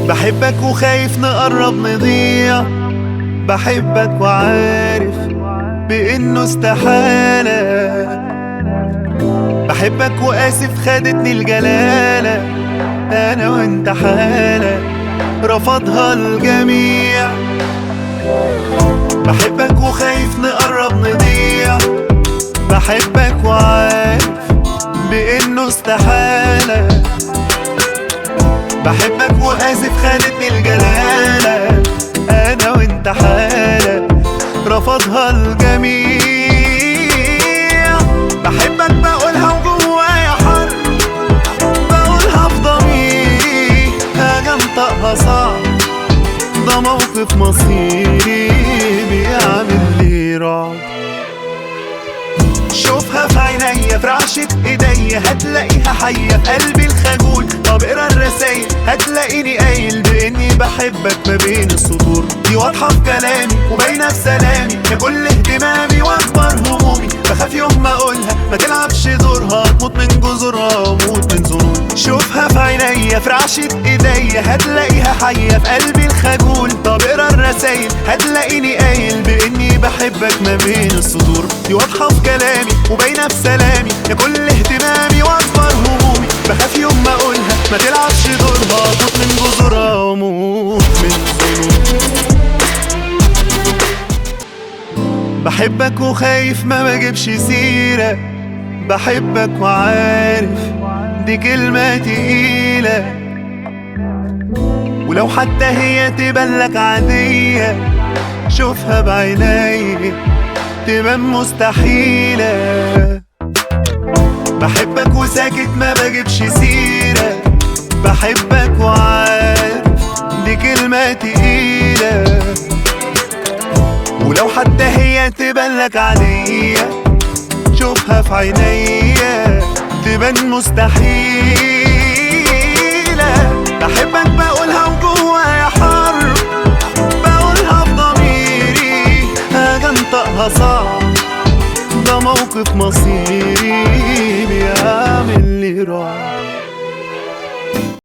بحبك وخايف نقرب نضيع، بحبك وعارف بإنه استحالة، بحبك وآسف خدتني الجلالة، أنا وأنت حالة رفضها الجميع. بحبك وخايف نقرب نضيع، بحبك وعارف بإنه استحالة، بحبك وآسف خدتني الجلالة، أنا وأنت حالة رفضها الجميع. بحبك بقولها وجوايا حر، بقولها في ضميري، حاجة انطقها صعب، ده موقف مصيري بيعمل لي رعب. شوفها في عينيا في رعشة ايديا، هتلاقيها حية في قلبي الخجول. طب اقرا الرسايل هتلاقيني قايل باني بحبك ما بين السطور. دي واضحة في كلامي وباينة في سلامي، يا كل اهتمامي واكبر همومي. بخاف يوم ما اقولها ما تلعبش دورها، تموت من جذورها وموت من ظنون. شوفها في عينيا في رعشة ايديا، هتلاقيها حية في قلبي الخجول. طب اقرا الرسايل هتلاقيني قايل باني بحبك ما بين السطور. دي واضحة في كلامي وباينة في سلامي، يا كل اهتمامي واكبر همومي. بخاف يوم ما اقولها ما تلعبش دورها، تموت من جذورها وموت من ظنون. بحبك وخايف ما بجيبش سيرة، بحبك وعارف دي كلمة تقيلة، ولو حتى هي تبانلك عادية، شوفها بعيني تبان مستحيلة. بحبك وساكت ما بجيبش سيرة، بحبك وعارف دي كلمة تقيلة، ولو حتى هي تبانلك عادية، شوفها في عينيا تبان مستحيلة. بحبك بقولها وجوايا حر، بقولها في ضميري، حاجة انطقها صعب، ده موقف مصيري بيعمل لي رعب.